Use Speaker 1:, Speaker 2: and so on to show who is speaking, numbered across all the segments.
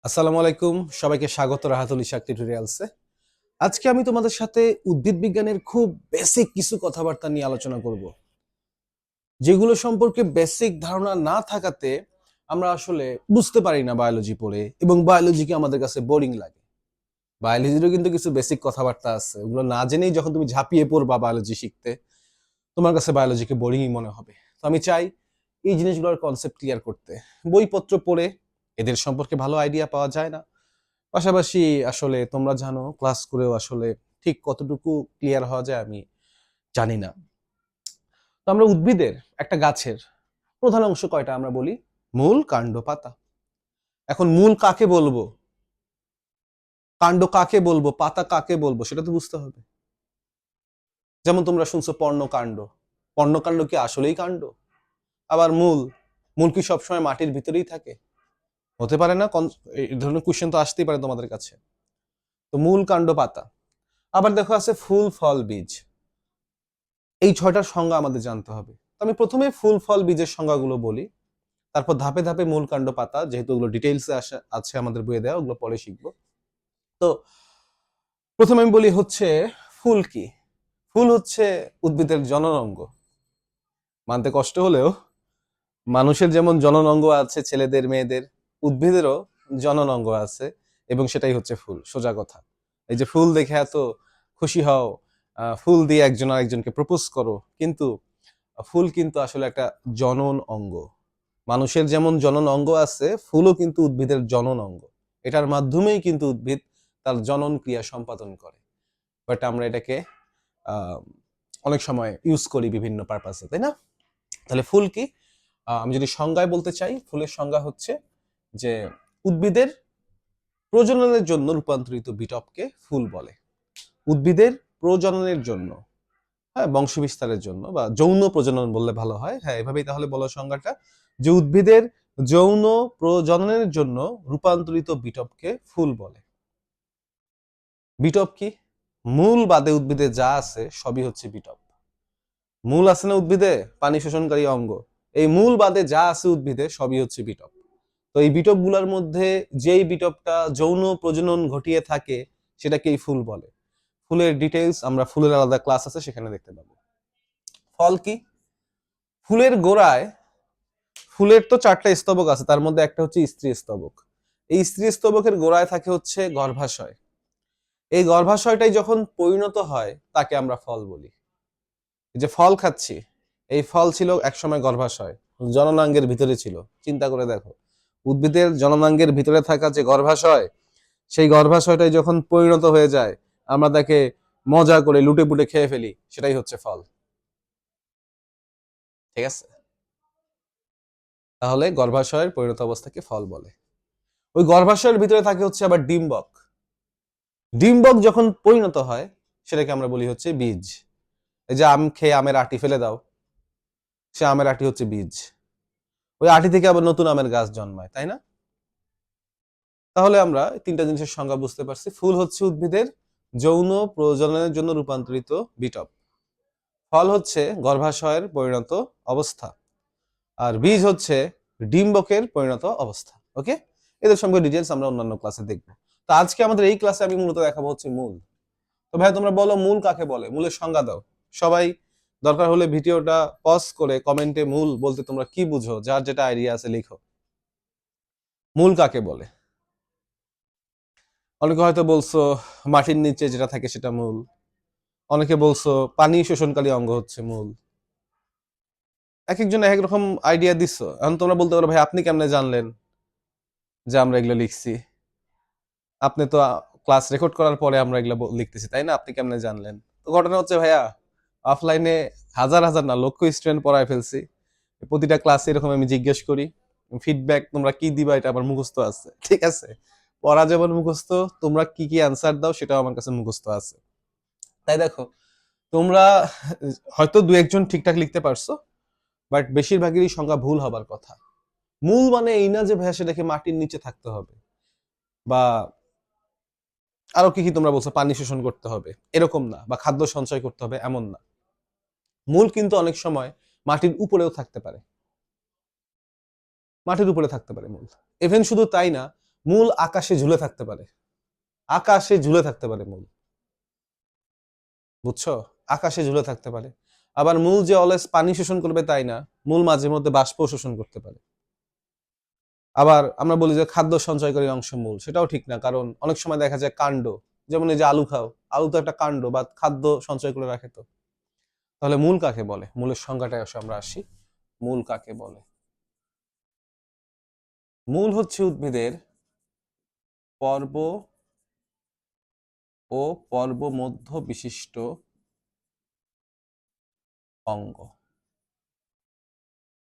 Speaker 1: আসসালামু আলাইকুম, সবাইকে স্বাগত রাহাতুল ইশাক টিউটোরিয়ালসে। আজকে আমি তোমাদের সাথে উদ্ভিদ বিজ্ঞানের খুব বেসিক কিছু কথাবার্তা নিয়ে আলোচনা করব, যেগুলো সম্পর্কে বেসিক ধারণা না থাকাতে আমরা আসলে বুঝতে পারি না বায়োলজি পড়ে, এবং বায়োলজিকে আমাদের কাছে বোরিং লাগে। বায়োলজিরও কিন্তু কিছু বেসিক কথাবার্তা আছে, ওগুলো না জেনেই যখন তুমি ঝাঁপিয়ে পড়বা বায়োলজি শিখতে, তোমার কাছে বায়োলজিকে বোরিংই মনে হবে। তো আমি চাই এই জিনিসগুলোর কনসেপ্ট ক্লিয়ার করতে। বইপত্র পড়ে এদের সম্পর্কে ভালো আইডিয়া পাওয়া যায় না, পাশাপাশি আসলে তোমরা জানো ক্লাস করেও আসলে ঠিক কতটুকু ক্লিয়ার হওয়া যায় আমি জানি না। তো আমরা উদ্ভিদের, একটা গাছের প্রধান অংশ কয়টা আমরা বলি? মূল, কাণ্ড, পাতা। এখন মূল কাকে বলবো, কাণ্ড কাকে বলবো, পাতা কাকে বলবো, সেটা তো বুঝতে হবে। যেমন তোমরা শুনছো পর্ণকাণ্ড, পর্ণকাণ্ড কি আসলেই কাণ্ড? আবার মূল, মূল কি সবসময় মাটির ভিতরেই থাকে? হতে পারে না। এই ধরনের কোশ্চেন তো আসতেই পারে তোমাদের কাছে। তো মূল, কাণ্ড, পাতা। আবার দেখো আছে ফুল, ফল, বীজ। এই ছয়টার সংজ্ঞা আমাদের জানতে হবে। আমি প্রথমে ফুল, ফল, বীজের সংজ্ঞাগুলো বলি, তারপর ধাপে ধাপে মূল, কাণ্ড, পাতা, যেহেতু ওগুলো ডিটেইলসে আছে আমাদের বইয়ে দেওয়া, ওগুলো পরে শিখবো। তো প্রথমে আমি বলি হচ্ছে ফুল কি। ফুল হচ্ছে উদ্ভিদের জনন অঙ্গ। মানতে কষ্ট হলেও মানুষের যেমন জনন অঙ্গ আছে, ছেলেদের মেয়েদের, উদ্ভিদেরও জনন অঙ্গ আছে, এবং সেটাই হচ্ছে ফুল। সোজা কথা। এই যে ফুল দেখে এত খুশি হও, ফুল দিয়ে একজন আরেকজনকে প্রপোজ করো, কিন্তু ফুল কিন্তু আসলে একটা জনন অঙ্গ। মানুষের যেমন জনন অঙ্গ আছে, ফুলও কিন্তু উদ্ভিদের জনন অঙ্গ। এটার মাধ্যমেই কিন্তু উদ্ভিদ তার জনন ক্রিয়া সম্পাদন করে। বাট আমরা এটাকে আহ, অনেক সময় ইউজ করি বিভিন্ন পারপাসে, তাই না? তাহলে ফুল কি? আমি যদি সংজ্ঞায় বলতে চাই, ফুলের সংজ্ঞা হচ্ছে যে উদ্ভিদের প্রজননের জন্য রূপান্তরিত বিটপকে ফুল বলে। উদ্ভিদের প্রজননের জন্য, হ্যাঁ, বংশ বিস্তারের জন্য, বা যৌন প্রজনন বললে ভালো হয়, হ্যাঁ এভাবেই তাহলে বলো সংজ্ঞাটা, যে উদ্ভিদের যৌন প্রজননের জন্য রূপান্তরিত বিটপকে ফুল বলে। বিটপ কি? মূল বাদে উদ্ভিদে যা আছে সবই হচ্ছে বিটপ। মূল আছে না উদ্ভিদে, পানি শোষণকারী অঙ্গ, এই মূল বাদে যা আছে উদ্ভিদে সবই হচ্ছে বিটপ। তো এই বিটপ গুলার মধ্যে যেই বিটপটা যৌন প্রজনন ঘটিয়ে থাকে সেটাকেই ফুল বলে। ফুলের ডিটেইলস আমরা ফুলের আলাদা ক্লাস আছে, সেখানে দেখতে পাবো। ফল কি? ফুলের গোড়ায়, ফুলের তো চারটা স্তবক আছে, তার মধ্যে একটা হচ্ছে স্ত্রী স্তবক। এই স্ত্রী স্তবকের গোড়ায় থাকে হচ্ছে গর্ভাশয়। এই গর্ভাশয়টাই যখন পরিণত হয় তাকে আমরা ফল বলি। এই যে ফল খাচ্ছি, এই ফল ছিল একসময় গর্ভাশয়, জননাঙ্গের ভিতরে ছিল। চিন্তা করে দেখো, উদ্ভিদের জননাঙ্গের ভিতরে থাকা যে গর্ভাশয়, সেই গর্ভাশয়টাই যখন পরিণত হয়ে যায়, আমরা তাকে মজা করে লুটে পুটে খেয়ে ফেলি, সেটাই হচ্ছে ফল। ঠিক আছে? তাহলে গর্ভাশয়ের পরিণত অবস্থাকে ফল বলে। ওই গর্ভাশয়ের ভিতরে থাকে হচ্ছে আবার ডিম্বক। ডিম্বক যখন পরিণত হয় সেটাকে আমরা বলি হচ্ছে বীজ। এই যে আম খেয়ে আমের আটি ফেলে দাও, সে আমের আটি হচ্ছে বীজ। ওই আটি থেকে আবার নতুন আমের গাছ জন্মায়, তাই না? তাহলে আমরা তিনটা জিনিসের সংজ্ঞা বুঝতে পারছি। ফুল হচ্ছে উদ্ভিদের যৌন প্রজননের জন্য রূপান্তরিত বিটপ, ফল হচ্ছে গর্ভাশয়ের পরিণত অবস্থা, আর বীজ হচ্ছে ডিম্বকের পরিণত অবস্থা। ওকে, এদের সম্পর্কে ডিটেলস আমরা অন্যান্য ক্লাসে দেখবো। তো আজকে আমাদের এই ক্লাসে আমি মূলত দেখাবো হচ্ছে মূল। তো ভাই তোমরা বলো মূল কাকে বলে, মূলের সংজ্ঞা দাও সবাই। দরকার হলে ভিডিওটা পজ করে কমেন্টে মূল বলতে তোমরা কি বুঝো, যার যেটা আইডিয়া আছে লিখো। মূল কাকে বলে? অনেকে হয়তো বলছো মাটির নিচে যেটা থাকে সেটা মূল, অনেকে বলছো পানি শোষণকারী অঙ্গ হচ্ছে মূল। এক একজন এক এক রকম আইডিয়া দিচ্ছ। এখন তোমরা বলতে পারো ভাই আপনি কেমনে জানলেন যে আমরা এগুলো লিখছি? আপনি তো ক্লাস রেকর্ড করার পরে আমরা এগুলো লিখতেছি, তাই না? আপনি কেমনে জানলেন? তো ঘটনা হচ্ছে ভাইয়া, অফলাইনে হাজার হাজার না লক্ষ স্টুডেন্ট পড়ায় ফেলছি। প্রতিটা ক্লাসে এরকম আমি জিজ্ঞেস করি, ফিডব্যাক তোমরা কি দিবা এটা আমার মুখস্থ আছে। ঠিক আছে, পড়া যেমন মুখস্থ, তোমরা কি কি অ্যান্সার দাও সেটাও আমার কাছে মুখস্থ আছে। তাই দেখো, তোমরা হয়তো দু একজন ঠিকঠাক লিখতে পারছো, বাট বেশিরভাগেরই সংখ্যা ভুল হবার কথা। মূল মানে এই না যে ভাইয়া সেটাকে মাটির নিচে থাকতে হবে, বা আরো কি কি তোমরা বলছো পানি শোষণ করতে হবে, এরকম না, বা খাদ্য সঞ্চয় করতে হবে, এমন না। মূল কিন্তু অনেক সময় মাটির উপরেও থাকতে পারে, মাটির উপরে থাকতে পারে মূল। ইভেন শুধু তাই না, মূল আকাশে ঝুলে থাকতে পারে, আকাশে ঝুলে থাকতে পারে মূল, বুঝছো? আকাশে ঝুলে থাকতে পারে। আবার মূল যে অলওয়েজ পানি শোষণ করবে তাই না, মূল মাঝে মধ্যে বাষ্প শোষণ করতে পারে। আবার আমরা বলি যে খাদ্য সঞ্চয়কারী অংশ মূল, সেটাও ঠিক না, কারণ অনেক সময় দেখা যায় কাণ্ড, যেমন এই যে আলু খাও, আলু তো একটা কাণ্ড বা খাদ্য সঞ্চয় করে রাখে। তো তাহলে মূল কাকে বলে, মূলের সংজ্ঞাটায় আমরা আসি। মূল কাকে বলে? মূল হচ্ছে উদ্ভিদের পর্ব ও পর্ব মধ্য বিশিষ্ট অঙ্গ।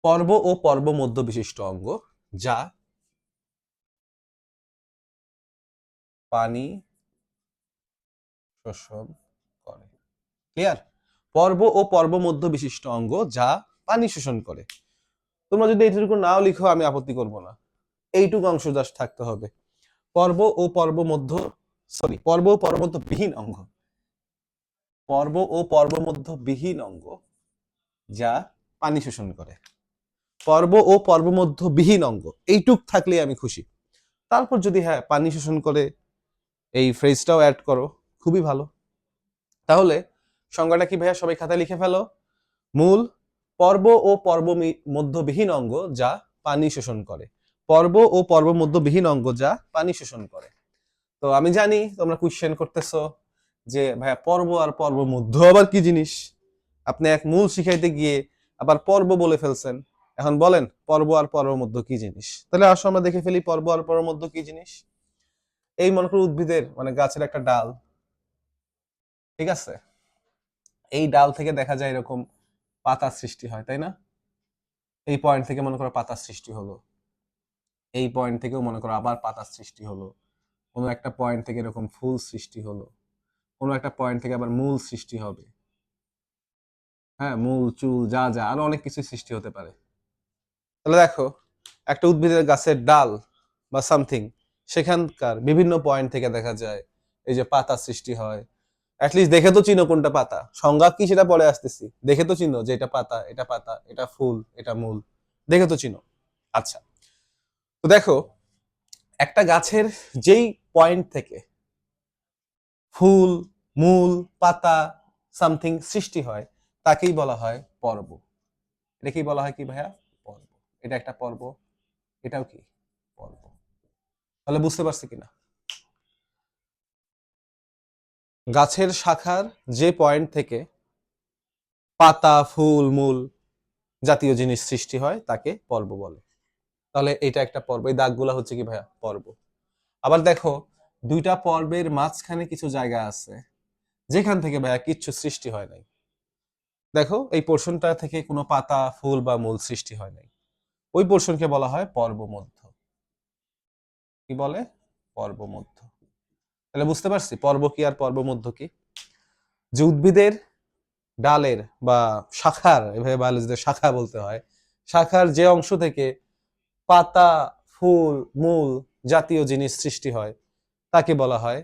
Speaker 1: পর্ব ও পর্ব মধ্য বিশিষ্ট অঙ্গ যা পানি শোষণ করে। ক্লিয়ার? পর্ব ও পর্ব মধ্য বিশিষ্ট অঙ্গ যা পানি শোষণ করে। তোমরা যদি এইটুকু নাও লিখো আমি আপত্তি করব না, এইটুকু অংশ জাস্ট থাকতে হবে। পর্ব ও পর্ব মধ্য, সরি, পর্ব ও পর্ব মধ্য বিহীন অঙ্গ, পর্ব ও পর্ব মধ্য বিহীন অঙ্গ যা পানি শোষণ করে। পর্ব ও পর্ব মধ্য বিহীন অঙ্গ, এইটুক থাকলে আমি খুশি। তারপর যদি হ্যাঁ পানি শোষণ করে এই ফ্রেজটাও অ্যাড করো, খুবই ভালো। তাহলে সংজ্ঞাটা কি ভাইয়া, সবাই খাতায় লিখে ফেলো। মূল পর্ব ও পর্ব মধ্যবিহীন অঙ্গ যা পানি শোষণ করে। পর্ব ও পর্ব মধ্যবিহীন অঙ্গ যা পানি শোষণ করে। তো আমি জানি তোমরা কোশ্চেন করতেছো যে ভাইয়া পর্ব আর পর্ব মধ্য আবার কি জিনিস, আপনি এক মূল শিখাইতে গিয়ে আবার পর্ব বলে ফেলছেন। এখন বলেন পর্ব আর পর্ব মধ্য কি জিনিস? তাহলে আসো আমরা দেখে ফেলি পর্ব আর পর্ব মধ্য কি জিনিস। এই মনে করো উদ্ভিদের মানে গাছের একটা ডাল, ঠিক আছে? এই ডাল থেকে দেখা যায় এরকম পাতা সৃষ্টি হয়, তাই না? এই পয়েন্ট থেকে মনে করো পাতার সৃষ্টি হলো, এই পয়েন্ট থেকেও মনে করো আবার পাতার সৃষ্টি হলো, কোনো একটা পয়েন্ট থেকে এরকম ফুল সৃষ্টি হলো, কোনো একটা পয়েন্ট থেকে আবার মূল সৃষ্টি হবে। হ্যাঁ, মূল, চুল, যা যা আরো অনেক কিছু সৃষ্টি হতে পারে। তাহলে দেখো একটা উদ্ভিদের গাছের ডাল বা সামথিং, সেখানকার বিভিন্ন পয়েন্ট থেকে দেখা যায় এই যে পাতা সৃষ্টি হয়। অ্যাটলিস্ট দেখে তো চিনো কোনটা পাতা, সংজ্ঞা কি সেটা পরে আসতেছি, দেখে তো চিনো যে এটা পাতা, এটা পাতা, এটা ফুল, এটা মূল, দেখে তো চিনো। আচ্ছা, তো দেখো একটা গাছের যেই পয়েন্ট থেকে ফুল, মূল, পাতা সামথিং সৃষ্টি হয় তাকেই বলা হয় পর্ব। এটাকেই বলা হয় কি ভাইয়া? পর্ব। এটা একটা পর্ব, এটাও কি পর্ব। তাহলে বুঝতে পারছি কিনা? গাছের শাখার যে পয়েন্ট থেকে পাতা, ফুল, মূল জাতীয় জিনিস সৃষ্টি হয় তাকে পর্ব বলে। তাহলে এটা একটা পর্ব, এই দাগগুলা হচ্ছে কি ভাইয়া? পর্ব। আবার দেখো দুইটা পর্বের মাঝখানে কিছু জায়গা আছে যেখান থেকে ভাইয়া কিচ্ছু সৃষ্টি হয় নাই। দেখো এই পোর্শনটা থেকে কোনো পাতা, ফুল বা মূল সৃষ্টি হয় নাই, ওই পোর্শনকে বলা হয় পর্ব মধ্য। কি বলে? পর্ব মধ্য। তাহলে বুঝতে পারছি পর্ব কি আর পর্ব মধ্য কি। যে উদ্ভিদের ডালের বা শাখার, এভাবে বায়োলজিতে শাখা বলতে হয়, শাখার যে অংশ থেকে পাতা, ফুল, মূল জাতীয় জিনিস সৃষ্টি হয় তাকে বলা হয়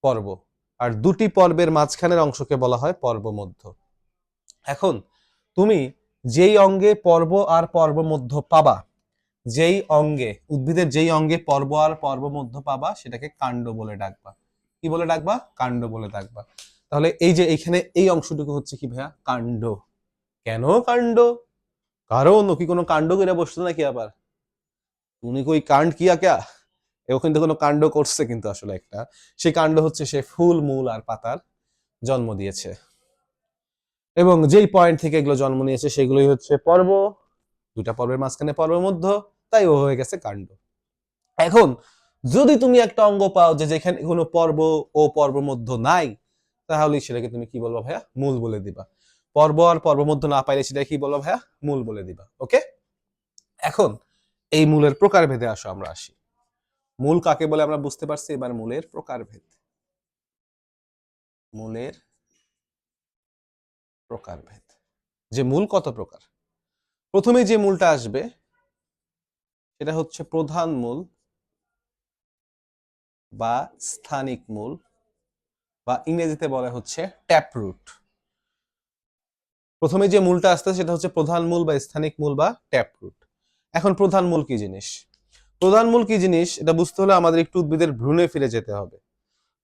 Speaker 1: পর্ব। আর দুটি পর্বের মাঝখানের অংশকে বলা হয় পর্ব মধ্য। এখন তুমি যেই অঙ্গে পর্ব আর পর্ব মধ্য পাবা, যেই অঙ্গে উদ্ভিদের যেই অঙ্গে পর্ব আর পর্ব মধ্য পাবা সেটাকে কাণ্ড বলে ডাকবা। কি বলে ডাকবা? কাণ্ড বলে ডাকবা। তাহলে এই যে এইখানে এই অংশটুকু হচ্ছে কি ভাইয়া? কাণ্ড। কেন কাণ্ড? কারণ ও কি কোনো কাণ্ড করে বসতো নাকি আবার? উনি কই কাণ্ড কিয়া ক্যা? ওখানে তো কোনো কাণ্ড করছে কিন্তু আসলে একটা, সেই কাণ্ড হচ্ছে সে ফুল, মূল আর পাতার জন্ম দিয়েছে, এবং যেই পয়েন্ট থেকে এগুলো জন্ম নিয়েছে সেগুলোই হচ্ছে পর্ব। দুটা পর্বের মাঝখানে পর্ব মধ্য, তাই ও হয়ে গেছে কাণ্ড। এখন যদি তুমি একটা অঙ্গ পাও যে যেখানে কোনো পর্ব ও পর্ব মধ্য নাই, তাহলে সেটাকে তুমি কি বলবো ভাইয়া? মূল বলে দিবা। পর্ব আর পর্ব মধ্য না পাইলে সেটা কি বলবো ভাইয়া? মূল বলে দিবা। ওকে, এখন এই মূলের প্রকারভেদে আমরা আসি। মূল কাকে বলে আমরা বুঝতে পারছি, এবার মূলের প্রকারভেদ। মূলের প্রকারভেদ, যে মূল কত প্রকার। প্রথমে যে মূলটা আসবে সেটা হচ্ছে প্রধান মূল বা স্থানিক মূল, বা ইংরেজিতে বলা হচ্ছে ট্যাপ রুট। প্রথমে যে মূলটা আসছে সেটা হচ্ছে প্রধান মূল বা স্থানিক মূল বা ট্যাপ রুট। এখন প্রধান মূল কি জিনিস? প্রধান মূল কি জিনিস এটা বুঝতে হলে আমাদের একটু উদ্ভিদের ভ্রূণে ফিরে যেতে হবে।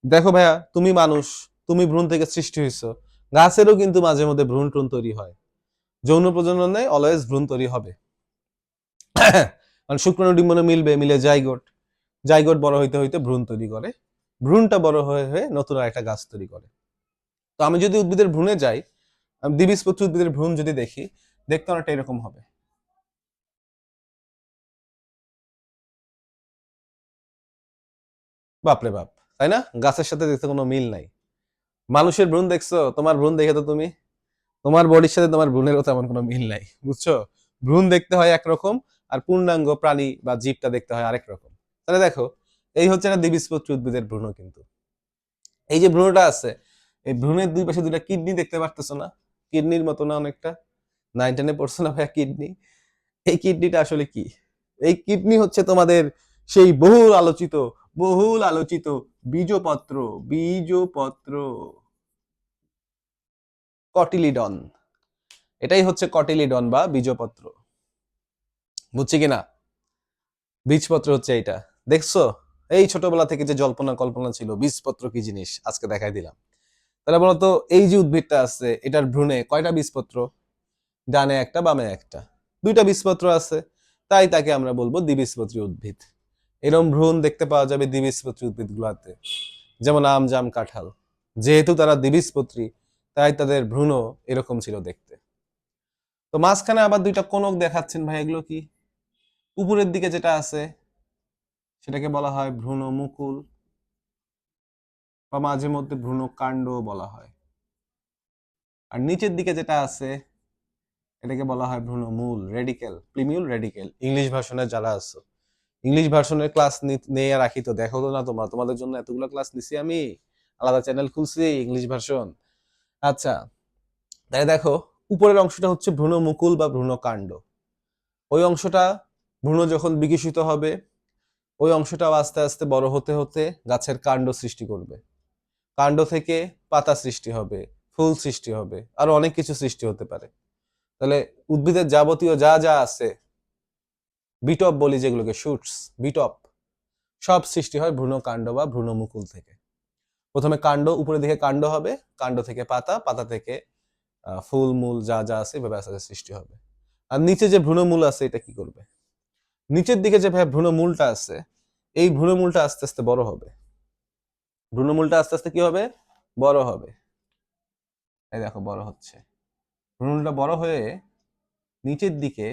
Speaker 1: দেখো ভাইয়া, তুমি মানুষ, তুমি ভ্রূণ থেকে সৃষ্টি হয়েছো, গাছেরও কিন্তু মাঝে মধ্যে ভ্রূণ ট্রূণ তৈরি হয়। যৌন প্রজননে অলওয়েজ ভ্রূণ তৈরি হবে। মানে শুক্রাণু ডিম্বাণু মিলবে, মিলে জাইগোট, জাইগোট বড় হইতে হইতে ভ্রূণ তৈরি করে, ভ্রূণটা বড় হয়ে হয়ে নতুন একটা গাছ তৈরি করে। তো আমি যদি উদ্ভিদের ভ্রূণে যাই, আমি দ্বিবীজপত্রী উদ্ভিদের ভ্রূণ যদি দেখি, দেখতে অনেকটা এরকম হবে। বাপরে বাপ, তাই না? গাছের সাথে দেখতে কোনো মিল নাই। মানুষের ভ্রূণ দেখছো, তোমার ভ্রূণ দেখে তো তুমি, তোমার বডির সাথে তোমার ভ্রূণেরও তেমন কোনো মিল নাই, বুঝছো? ভ্রূণ দেখতে হয় একরকম, আর পূর্ণাঙ্গ প্রাণী বা জীবটা দেখতে হয় আরেক রকম। তাহলে দেখো, এই হচ্ছে না দ্বিবীজপত্রী উদ্ভিদের ভ্রূণ। কিন্তু এই যে ভ্রূণটা আছে, এই ভ্রূণের দুই পাশে দুইটা কিডনি দেখতে পারতেছো না? কিডনির মতো না অনেকটা? 9-10-এ পড়ছো না ভাইয়া কিডনি? এই কিডনিটা আসলে কি? এই কিডনি হচ্ছে তোমাদের সেই বহুল আলোচিত বীজপত্র, বীজপত্র কটিলিডন। এটাই হচ্ছে কটিলিডন বা বীজপত্র, বুঝছি কিনা? বীজপত্র হচ্ছে এইটা। দেখছো, এই ছোটবেলা থেকে যে জল্পনা কল্পনা ছিল বীজপত্র কি জিনিস, আজকে দেখাই দিলাম। তাহলে বলতো, এই যে উদ্ভিদটা আছে এটার ভ্রূণে কয়টা বীজপত্র? ডানে একটা, বামে একটা, দুইটা বীজপত্র আছে, তাই তাকে আমরা বলবো দ্বিবীজপত্রী উদ্ভিদ। এরম ভ্রূণ দেখতে পাওয়া যাবে দ্বিবীজপত্রী উদ্ভিদ গুলাতে, যেমন আম, জাম, কাঁঠাল। যেহেতু তারা দ্বিবীজপত্রী, তাই তাদের ভ্রূণও এরকম ছিল দেখতে। তো মাঝখানে আবার দুইটা কোনক দেখাচ্ছেন ভাই, এগুলো কি? উপরের দিকে যেটা আছে সেটাকে বলা হয় ভ্রূণ মুকুল, বা মাঝে মধ্যে ভ্রূণ কাণ্ড বলা হয়। আর নিচের দিকে যেটা আছে এটাকে বলা হয় ভ্রূণ মূল, রেডিকেল, প্লিমিউল রেডিকেল। ইংলিশ ভার্সনে যারা আছে, ইংলিশ ভার্সনের ক্লাস নিয়ে রাখি তো, দেখো তো না তোমরা, তোমাদের জন্য এতগুলো ক্লাস নিছি আমি, আলাদা চ্যানেল খুলছি ইংলিশ ভার্সন। আচ্ছা, তাই দেখো, উপরের অংশটা হচ্ছে ভ্রূণ মুকুল বা ভ্রূণ কাণ্ড। ওই অংশটা, ভ্রূণ যখন বিকশিত হবে, ওই অংশটাও আস্তে আস্তে বড় হতে হতে গাছের কাণ্ড সৃষ্টি করবে। কাণ্ড থেকে পাতা সৃষ্টি হবে, ফুল সৃষ্টি হবে, আরো অনেক কিছু সৃষ্টি হতে পারে। তাহলে উদ্ভিদের যাবতীয় যা যা আছে, বিটপ বলি যেগুলোকে, শুটস, বিটপ, সব সৃষ্টি হয় ভ্রূণ কাণ্ড বা ভ্রূণ মুকুল থেকে। প্রথমে কাণ্ড, উপরের দিকে কাণ্ড হবে, কাণ্ড থেকে পাতা, পাতা থেকে ফুল, মূল যা যা আছে এভাবে আস্তে আস্তে সৃষ্টি হবে। আর নিচে যে ভ্রূণমূল আছে এটা কি করবে? নিচের দিকে যে ভাই ভ্রূণমূলটা আছে, এই ভ্রূণমূলটা আস্তে আস্তে বড় হবে। ভ্রূণমূলটা আস্তে আস্তে কি হবে? বড় হবে। এই দেখো বড় হচ্ছে। ভ্রূণটা বড় হয়ে নিচের দিকে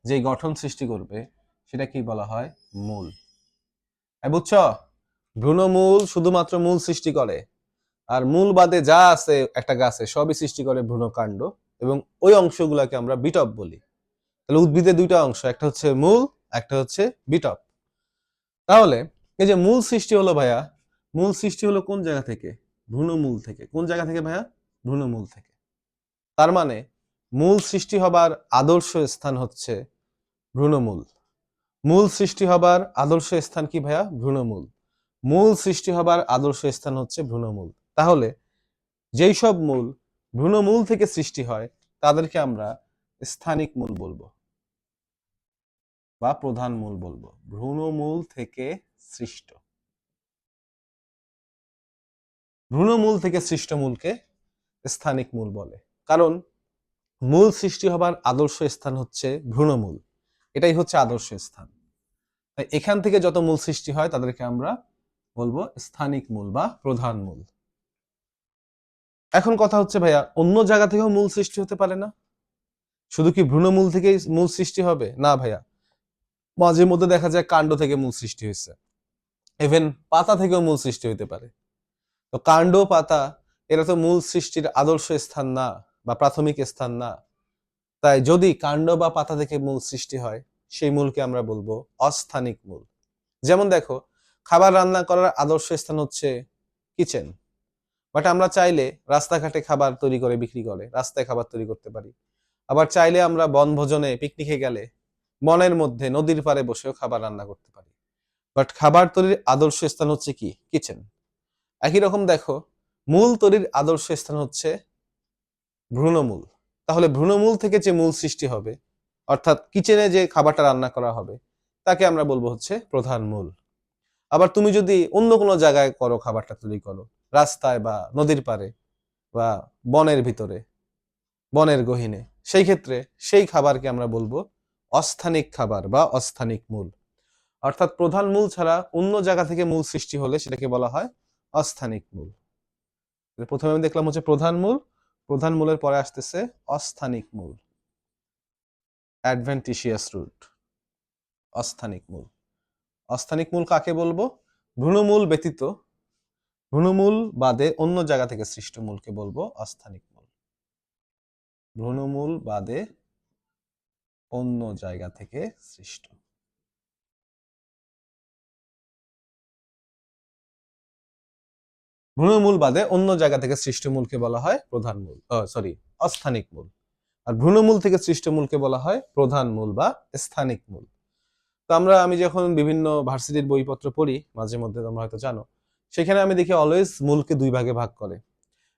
Speaker 1: যে গঠন সৃষ্টি করবে সেটা কি বলা হয়? মূল। বুঝছো? ভ্রূণমূল শুধুমাত্র মূল সৃষ্টি করে, আর মূল বাদে যা আছে একটা গাছে সবই সৃষ্টি করে ভ্রূণকাণ্ড, এবং ওই অংশগুলোকে আমরা বিটপ বলি। তাহলে উদ্ভিদের দুইটা অংশ, একটা হচ্ছে মূল, একটা হচ্ছে বিটপ। তাহলে এই যে মূল সৃষ্টি হলো ভাইয়া, মূল সৃষ্টি হলো কোন জায়গা থেকে? ভ্রূণমূল থেকে। কোন জায়গা থেকে ভাইয়া? ভ্রূণমূল থেকে। তার মানে মূল সৃষ্টি হবার আদর্শ স্থান হচ্ছে ভ্রূণমূল। মূল সৃষ্টি হবার আদর্শ স্থান কি ভাইয়া? ভ্রূণমূল। মূল সৃষ্টি হবার আদর্শ স্থান হচ্ছে ভ্রূণমূল। তাহলে যেই সব মূল ভ্রূণমূল থেকে সৃষ্টি হয় তাদেরকে আমরা স্থানিক মূল বলবো বা প্রধান মূল বলবো। ভ্রূণমূল থেকে সৃষ্ট, ভ্রূণমূল থেকে সৃষ্ট মূলকে স্থানিক মূল বলে। কারণ মূল সৃষ্টি হবার আদর্শ স্থান হচ্ছে ভ্রূণমূল, এটাই হচ্ছে আদর্শ স্থান। তাই এখান থেকে যত মূল সৃষ্টি হয় তাদেরকে আমরা বলবো স্থানিক মূল বা প্রধান মূল। এখন কথা হচ্ছে ভাইয়া, অন্য জায়গা থেকেও মূল সৃষ্টি হতে পারে না? শুধু কি ভ্রূণমূল থেকেই মূল সৃষ্টি হবে? না ভাইয়া, মাঝে মধ্যে দেখা যায় কাণ্ড থেকে মূল সৃষ্টি হয়েছে, ইভেন পাতা থেকেও মূল সৃষ্টি হতে পারে। তো কাণ্ড, পাতা, এরা তো মূল সৃষ্টির আদর্শ স্থান না বা প্রাথমিক স্থান না। তাই যদি কাণ্ড বা পাতা থেকে মূল সৃষ্টি হয়, সেই মূলকে আমরা বলবো অস্থানিক মূল। যেমন দেখো, খাবার রান্না করার আদর্শ স্থান হচ্ছে কিচেন, বাট আমরা চাইলে রাস্তাঘাটে খাবার তৈরি করে বিক্রি করে রাস্তায় খাবার তৈরি করতে পারি। আবার চাইলে আমরা বনভোজনে পিকনিকে গেলে বনের মধ্যে নদীর পাড়ে বসেও খাবার রান্না করতে পারি। বাট খাবার তৈরির আদর্শ স্থান হচ্ছে কি? কিচেন। একই রকম দেখো, মূল তৈরির আদর্শ স্থান হচ্ছে ভ্রূণমূল। তাহলে ভ্রূণমূল থেকে যে মূল সৃষ্টি হবে, অর্থাৎ কিচেনে যে খাবারটা রান্না করা হবে, তাকে আমরা বলবো হচ্ছে প্রধান মূল। আবার তুমি যদি অন্য কোনো জায়গায় করো, খাবারটা তৈরি করো রাস্তায় বা নদীর পাড়ে বা বনের ভিতরে, বনের গহীনে, সেই ক্ষেত্রে সেই খাবারকে আমরা বলবো অস্থানিক খাবার বা অস্থানিক মূল। অর্থাৎ প্রধান মূল ছাড়া অন্য জায়গা থেকে মূল সৃষ্টি হলে সেটাকে বলা হয় অস্থানিক মূল। প্রথমে আমি দেখলাম হচ্ছে প্রধান মূল, প্রধান মূলের পরে আসতেছে অস্থানিক মূল, অ্যাডভেন্টিশিয়াস রুট, অস্থানিক মূল। অস্থানিক মূল কাকে বলবো? ভ্রূণমূল ব্যতীত, ভ্রূণমূল বাদে অন্য জায়গা থেকে সৃষ্ট মূলকে বলবো অস্থানিক মূল। ভ্রূণমূল বাদে অন্য জায়গা থেকে সৃষ্ট। ভ্রূণমূল বাদে অন্য জায়গা থেকে সৃষ্ট মূলকে বলা হয় প্রধান মূল, সরি, অস্থানিক মূল। আর ভ্রূণমূল থেকে সৃষ্ট মূলকে বলা হয় প্রধান মূল বা স্থানিক মূল। তো আমি যখন বিভিন্ন ভার্সিটির বইপত্র পড়ি মাঝে মধ্যে, তোমরা হয়তো জানো, সেখানে আমি দেখি অলওয়েজ মূলকে দুই ভাগে ভাগ করে।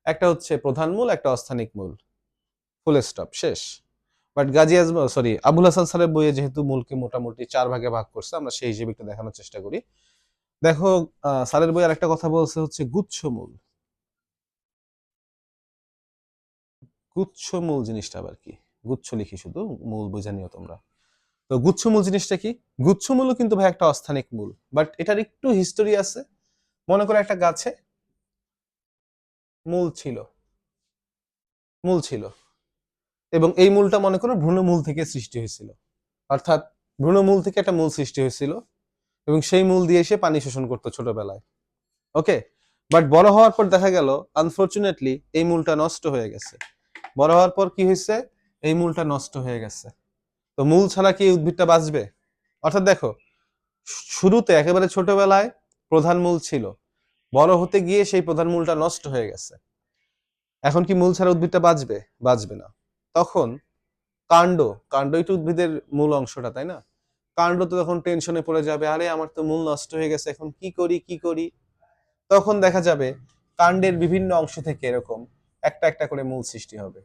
Speaker 1: একটা হচ্ছে প্রধান মূল, একটা অস্থানিক মূল, ফুল স্টপ, শেষ। But Gazi Azam, sorry, Abul Hasan স্যারের বইয়ে যেহেতু মূলকে মোটামুটি 4 ভাগে ভাগ করছে, আমরা সেই হিসেবে একটু দেখানোর চেষ্টা করি। দেখো, স্যারের বই আর একটা কথা বলছে হচ্ছে গুচ্ছমূল। গুচ্ছমূল জিনিসটা আবার কি? গুচ্ছ লিখি শুধু, মূল বোঝা নিও তোমরা। তো গুচ্ছমূল জিনিসটা কি? গুচ্ছমূলও কিন্তু ভাই একটা অস্থানিক মূল, বাট এটার একটু হিস্টোরি আছে। মনে করো একটা গাছে মূল ছিল, মূল ছিল, এবং এই মূলটা মনে করো ভ্রূণমূল থেকে সৃষ্টি হয়েছিল। অর্থাৎ ভ্রূণমূল থেকে একটা মূল সৃষ্টি হয়েছিল এবং সেই মূল দিয়ে সে পানি শোষণ করতো ছোটবেলায়। ওকে, বাট বড় হওয়ার পর দেখা গেল আনফরচুনেটলি এই মূলটা নষ্ট হয়ে গেছে। বড় হওয়ার পর কি হয়েছে? এই মূলটা নষ্ট হয়ে গেছে। তো মূল ছাড়া কি এই উদ্ভিদটা বাঁচবে? অর্থাৎ দেখো, শুরুতে একেবারে ছোটবেলায় প্রধান মূল ছিল, বড় হতে গিয়ে সেই প্রধান মূলটা নষ্ট হয়ে গেছে। এখন কি মূল ছাড়া উদ্ভিদটা বাঁচবে? বাঁচবে না। তখন কাণ্ড, কাণ্ডই তো উদ্ভিদের মূল অংশটা, তাই না? কাণ্ড তো তখন টেনশনে পড়ে যাবে, আরে আমার তো মূল নষ্ট হয়ে গেছে, এখন কি করি কি করি। তখন দেখা যাবে কাণ্ডের বিভিন্ন অংশ থেকে এরকম একটা একটা করে মূল সৃষ্টি হবে।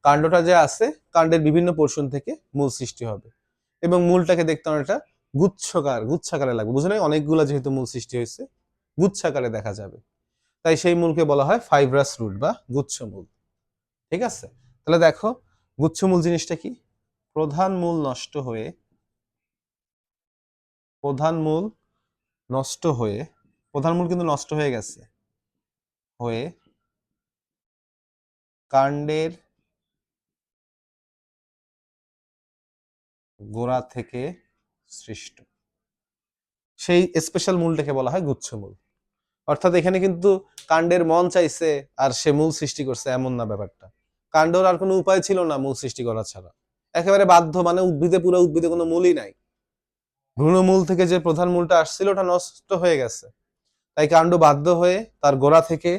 Speaker 1: কাণ্ডটা যে আছে, কাণ্ডের বিভিন্ন পোর্শন থেকে মূল সৃষ্টি হবে এবং মূলটাকে দেখতে অনেকটা গুচ্ছাকারে লাগবে, বুঝলে? অনেকগুলা যেহেতু মূল সৃষ্টি হয়েছে, গুচ্ছাকারে দেখা যাবে। তাই সেই মূলকে বলা হয় ফাইব্রাস রুট বা গুচ্ছমূল। ঠিক আছে, তাহলে দেখো গুচ্ছমূল জিনিসটা কি? প্রধান মূল নষ্ট হয়ে, প্রধান মূল নষ্ট হয়ে, প্রধান মূল কিন্তু নষ্ট হয়ে গেছে, হয়ে কাণ্ডের গোড়া থেকে সৃষ্ট সেই স্পেশাল মূলটাকে বলা হয় গুচ্ছমূল। অর্থাৎ এখানে কিন্তু কাণ্ডের মন চাইছে আর সে মূল সৃষ্টি করছে এমন না ব্যাপারটা। কাণ্ডর আর কোনো উপায় ছিল না মূল সৃষ্টি করা ছাড়া, একেবারে বাধ্য, মানে পুরো উদ্ভিদে কোনো মূলই নাই। ভ্রূণমূল থেকে যে প্রধান মূলটা আসছিল ওটা নষ্ট হয়ে গেছে, তাই কাণ্ড বাধ্য হয়ে তার গোড়া থেকে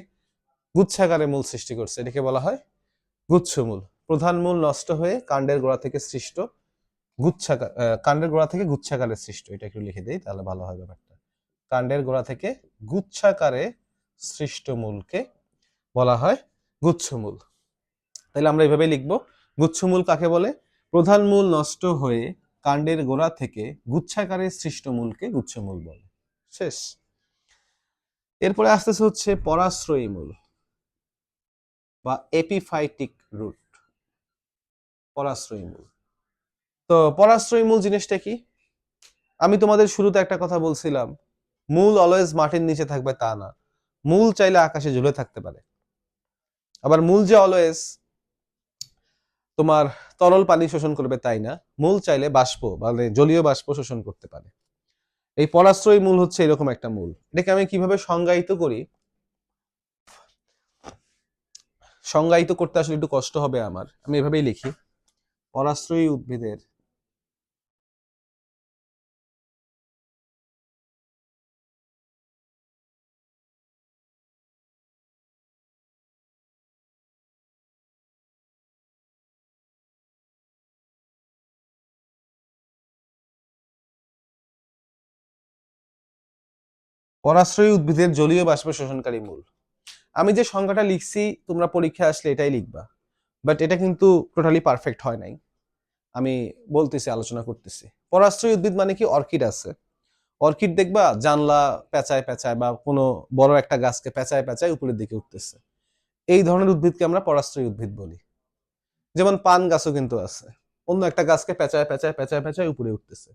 Speaker 1: গুচ্ছাকারে মূল সৃষ্টি করছে, এটাকে বলা হয় গুচ্ছমূল। প্রধান মূল নষ্ট হয়ে কাণ্ডের গোড়া থেকে সৃষ্ট গুচ্ছাকার, কাণ্ডের গোড়া থেকে গুচ্ছাকারে সৃষ্ট, এটা একটু লিখে দেই তাহলে ভালো হয় ব্যাপারটা। কাণ্ডের গোড়া থেকে গুচ্ছাকারে সৃষ্ট মূলকে বলা হয় গুচ্ছমূল। তাহলে আমরা এইভাবে লিখবো, গুচ্ছমূল কাকে বলে? প্রধান মূল নষ্ট হয়ে কাণ্ডের গোড়া থেকে গুচ্ছাকারে সৃষ্ট মূলকে গুচ্ছমূল বলে, শেষ। এরপরে আসতেছে হচ্ছে পরাশ্রয়ী মূল বা এপিফাইটিক রুট, পরাশ্রয়ী মূল। তো পরাশ্রয়ী মূল জিনিসটা কি? আমি তোমাদের শুরুতে একটা কথা বলছিলাম, মূল অলওয়েজ মাটির নিচে থাকবে তা না, মূল চাইলে আকাশে ঝুলে থাকতে পারে। আবার মূল যে অলওয়েজ তোমার তরল পানি শোষণ করবে তাই না, মূল চাইলে বাষ্প মানে জলীয় বাষ্প শোষণ করতে পারে। এই পরাশ্রয়ী মূল হচ্ছে এরকম একটা মূল। এটাকে আমি কিভাবে সংজ্ঞায়িত করি, সংজ্ঞায়িত করতে আসলে একটু কষ্ট হবে আমার, আমি এভাবেই লিখি, পরাশ্রয়ী উদ্ভিদের পরাশ্রয়ী উদ্ভিদের জলীয় বাষ্প শোষণকারী মূল। আমি যে সংজ্ঞাটা লিখছি তোমরা পরীক্ষা আসলে এটাই লিখবা, বাট এটা কিন্তু টোটালি পারফেক্ট হয় নাই। আমি বলতেছি, আলোচনা করতেছি, পরাশ্রয়ী উদ্ভিদ মানে কি? অর্কিড আছে, অর্কিড দেখবা জানলা পেঁচায় পেঁচায় বা কোনো বড় একটা গাছকে পেঁচায় পেঁচায় উপরের দিকে উঠতেছে, এই ধরনের উদ্ভিদকে আমরা পরাশ্রয়ী উদ্ভিদ বলি। যেমন পান গাছও কিন্তু আছে, অন্য একটা গাছকে পেঁচায় পেঁচায় পেঁচায় পেঁচায় উপরে উঠতেছে,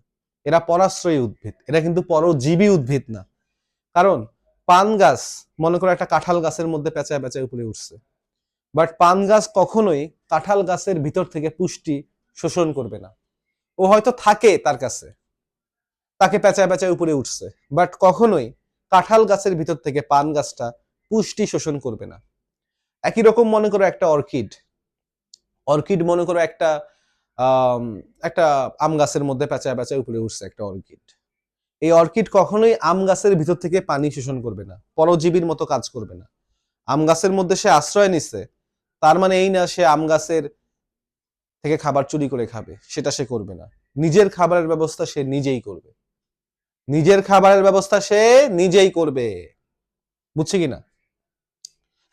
Speaker 1: এরা পরাশ্রয়ী উদ্ভিদ, এরা কিন্তু পরজীবী উদ্ভিদ না। কারণ পান গাছ মনে করো একটা কাঁঠাল গাছের মধ্যে পেঁচায় পেঁচায় উপরে উঠছে, বাট পান গাছ কখনোই কাঁঠাল গাছের ভিতর থেকে পুষ্টি শোষণ করবে না। ও হয়তো থাকে তার কাছে, তাকে পেঁচায় পেঁচায় উপরে উঠছে, বাট কখনোই কাঁঠাল গাছের ভিতর থেকে পান গাছটা পুষ্টি শোষণ করবে না। একই রকম মনে করো একটা অর্কিড, অর্কিড মনে করো একটা একটা আম গাছের মধ্যে পেঁচায় পেঁচায় উপরে উঠছে একটা অর্কিড, এই অর্কিড কখনোই আম গাছের ভিতর থেকে পানি শোষণ করবে না, পরজীবীর মতো কাজ করবে না। আম গাছের মধ্যে সে আশ্রয় নিচ্ছে, তার মানে এই না সে আম গাছের থেকে খাবার চুরি করে খাবে, সেটা সে করবে না। নিজের খাবারের ব্যবস্থা সে নিজেই করবে, নিজের খাবারের ব্যবস্থা সে নিজেই করবে। বুঝছি কিনা?